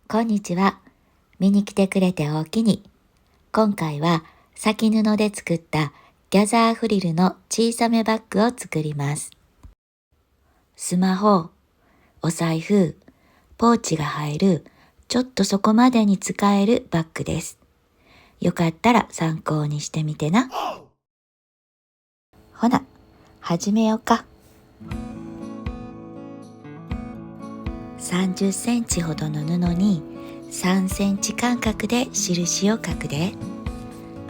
こんにちは。見に来てくれておおきに。今回は先布で作ったギャザーフリルの小さめバッグを作ります。スマホ、お財布、ポーチが入る、ちょっとそこまでに使えるバッグです。よかったら参考にしてみてな。ほな、始めようか。30センチほどの布に3センチ間隔で印を書くで。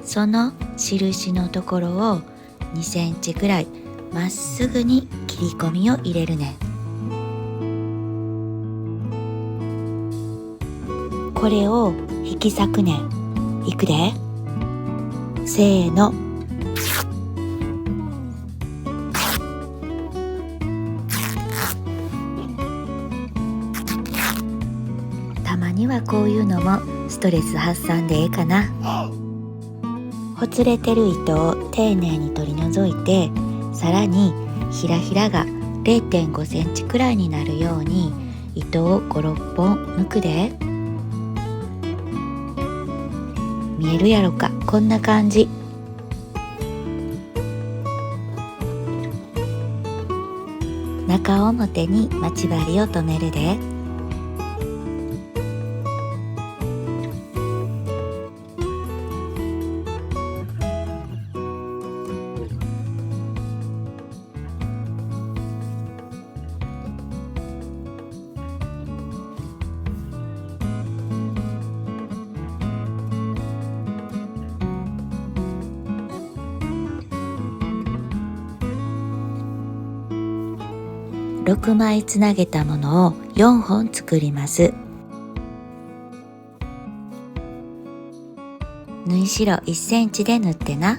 その印のところを2センチくらいまっすぐに切り込みを入れるね。これを引き裂くねん。いくで。せーの。たまにはこういうのもストレス発散でええかな。ほつれてる糸を丁寧に取り除いて、さらにひらひらが 0.5 センチくらいになるように糸を5、6本抜くで。見えるやろか、こんな感じ。中表に待ち針を留めるで。6枚つなげたものを4本作ります。縫い代1センチで縫ってな。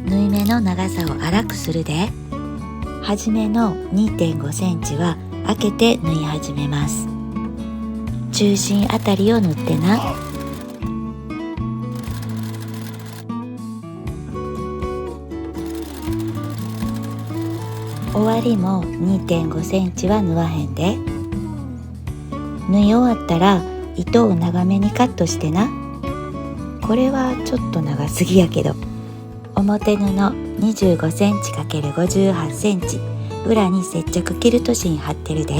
縫い目の長さを粗くするで。初めの 2.5 センチは開けて縫い始めます。中心あたりを縫ってな。終わりも 2.5 センチは縫わへんで。縫い終わったら糸を長めにカットしてな。これはちょっと長すぎやけど、表布25センチ ×58 センチ、裏に接着キルト芯貼ってるで。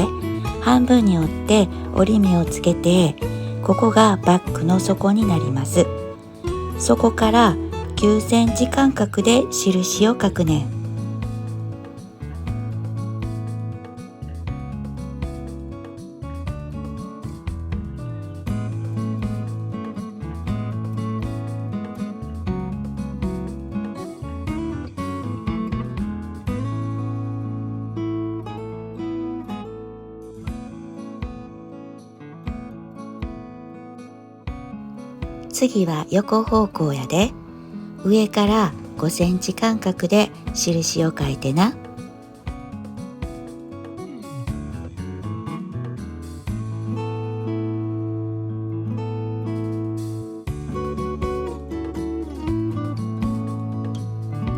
半分に折って折り目をつけて、ここがバッグの底になります。そこから9センチ間隔で印を書くねん。次は横方向やで。上から5センチ間隔で印を書いてな。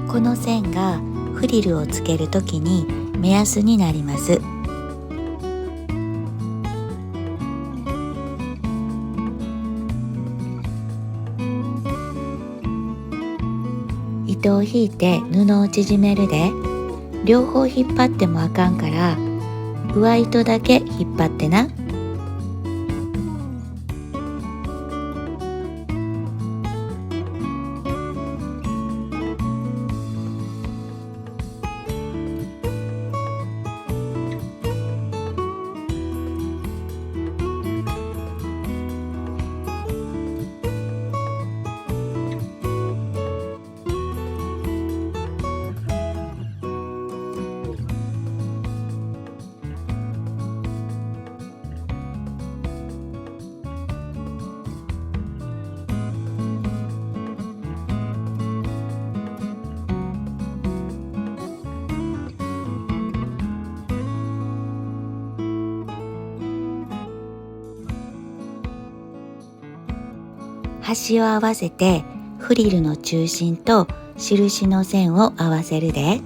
この線がフリルをつけるときに目安になります。糸を引いて布を縮めるで。両方引っ張ってもあかんから、上糸だけ引っ張ってな。端を合わせてフリルの中心と印の線を合わせるで。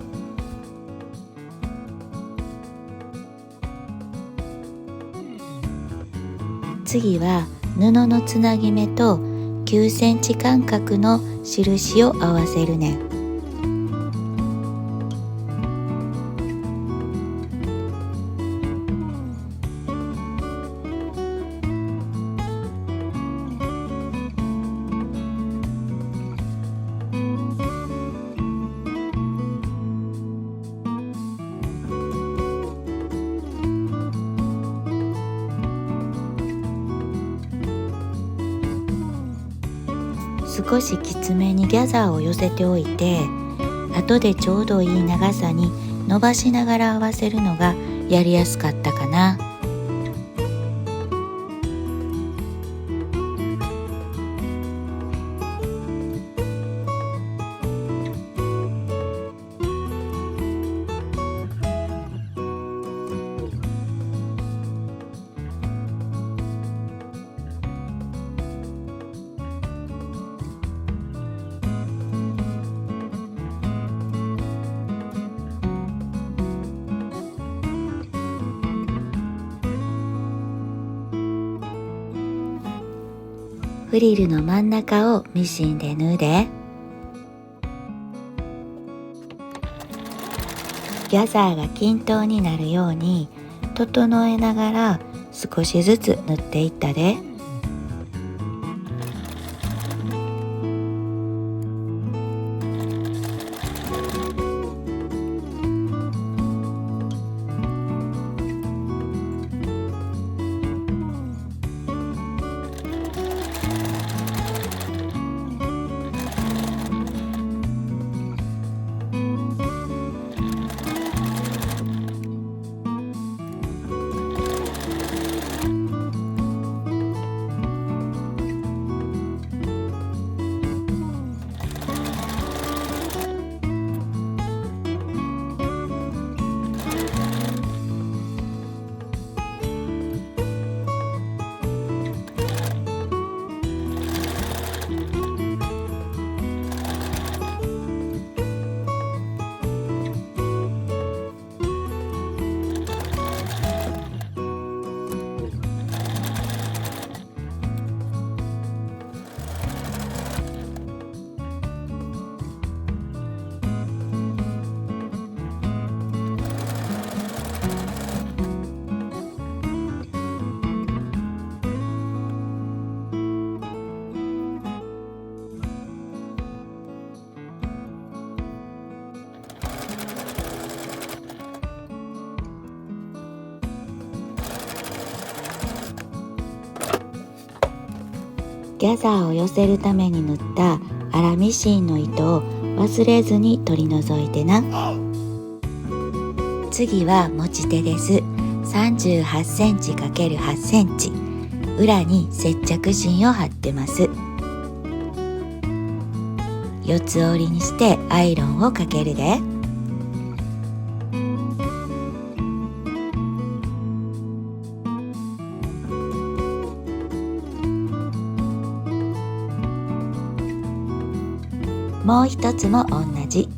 次は布のつなぎ目と9センチ間隔の印を合わせるねん。少しきつめにギャザーを寄せておいて、後でちょうどいい長さに伸ばしながら合わせるのがやりやすかったかな。フリルの真ん中をミシンで縫うで。ギャザーが均等になるように整えながら少しずつ縫っていったで。ギャザーを寄せるために縫った粗ミシンの糸を忘れずに取り除いてな。次は持ち手です。38センチ ×8 センチ、裏に接着芯を貼ってます。四つ折りにしてアイロンをかけるで。もう一つも同じ。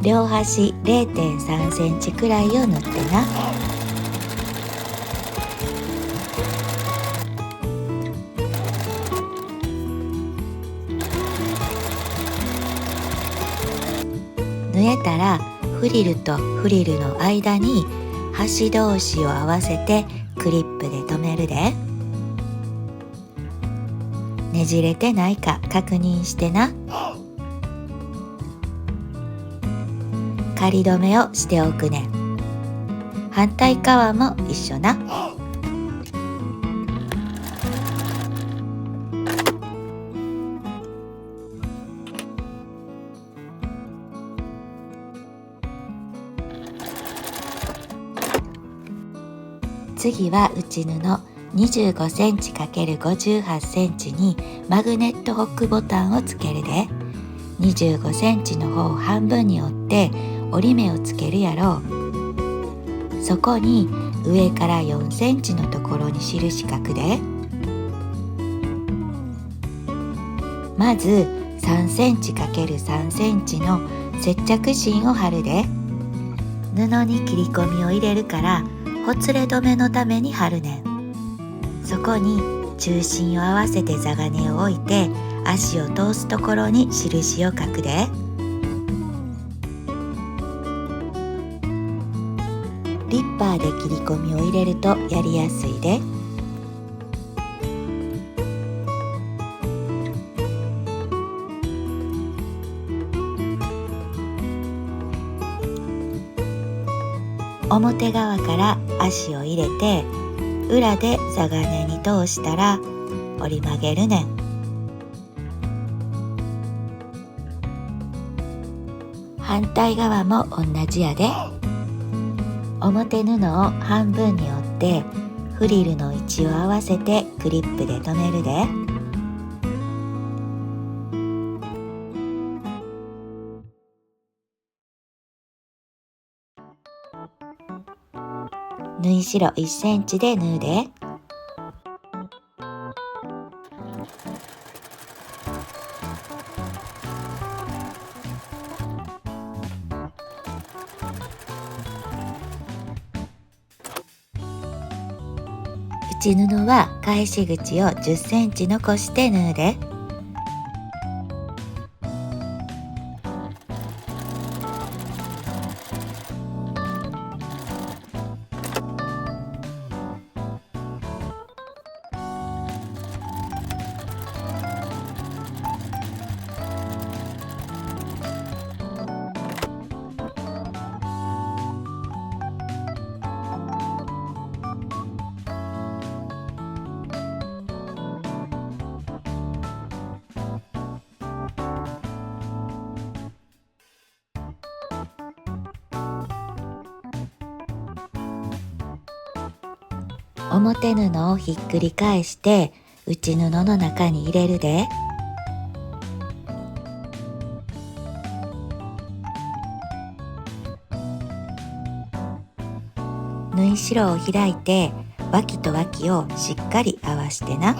両端 0.3 センチくらいを縫ってな。縫えたらフリルとフリルの間に端同士を合わせてクリップで留めるで。ねじれてないか確認してな。仮止めをしておくね。反対側も一緒な。次は内布25センチ ×58 センチにマグネットホックボタンをつけるで。25センチの方を半分に折って折り目をつけるやろう。そこに上から4センチのところに印書くで。まず3センチ ×3 センチの接着芯を貼るで。布に切り込みを入れるからほつれ止めのために貼るねん。そこに中心を合わせて座金を置いて、足を通すところに印を書くで。リッパーで切り込みを入れるとやりやすいで。表側から足を入れて、裏で座金に通したら折り曲げるねん。反対側も同じやで。表布を半分に折ってフリルの位置を合わせてクリップで留めるで。縫い代1センチで縫うで。内布は返し口を10センチ残して縫うで。表布をひっくり返して内布の中に入れるで。縫い代を開いて脇と脇をしっかり合わしてな。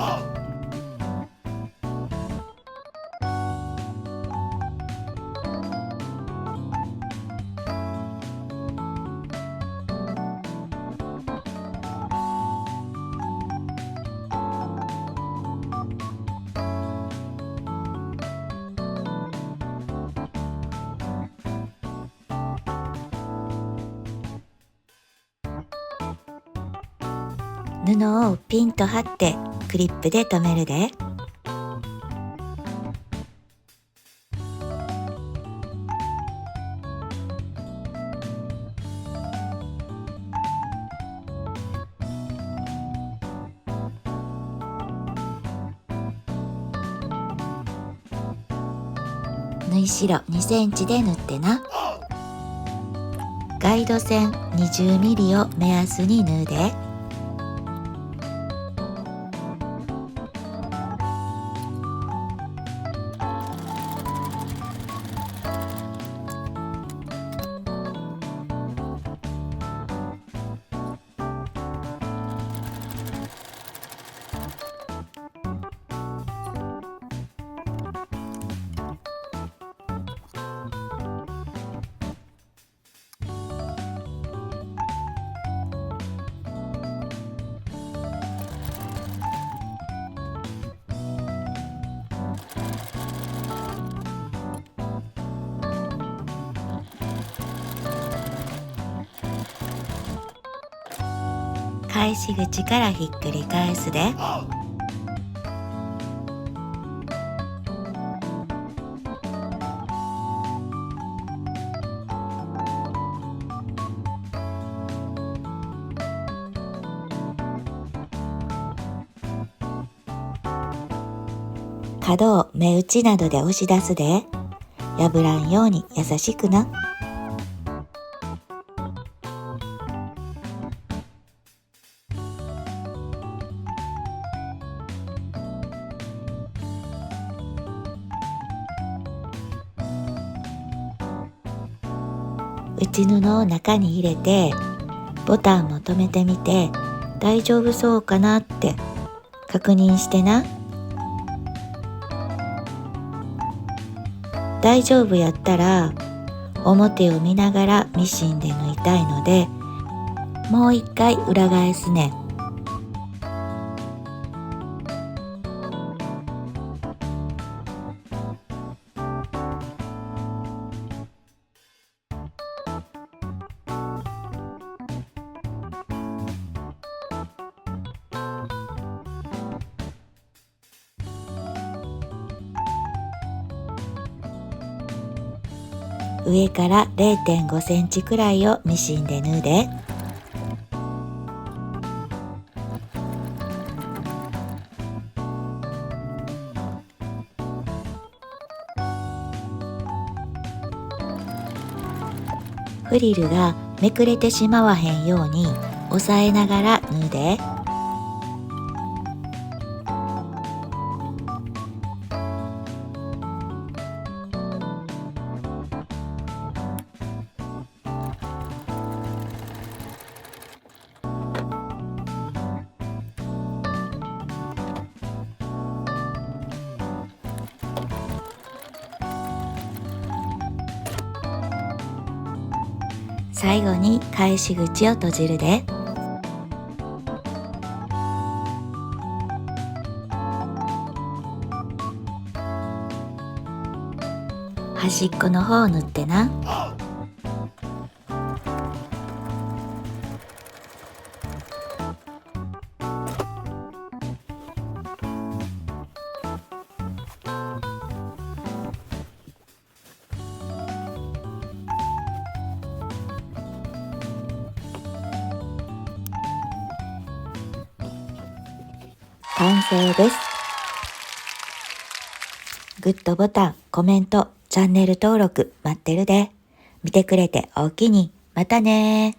布をピンと張ってクリップで留めるで。縫い代2センチで縫ってな。ガイド線20ミリを目安に縫うで。返し口からひっくり返すで。角を目打ちなどで押し出すで。破らんように優しくな。内布を中に入れてボタンも留めてみて大丈夫そうかなって確認してな。大丈夫やったら表を見ながらミシンで縫いたいので、もう一回裏返すねん。上から 0.5 センチくらいをミシンで縫うで。フリルがめくれてしまわへんように押さえながら縫うで。最後に返し口を閉じるで。端っこの方を縫ってな。完成です。グッドボタン、コメント、チャンネル登録待ってるで。見てくれておおきに。またねー。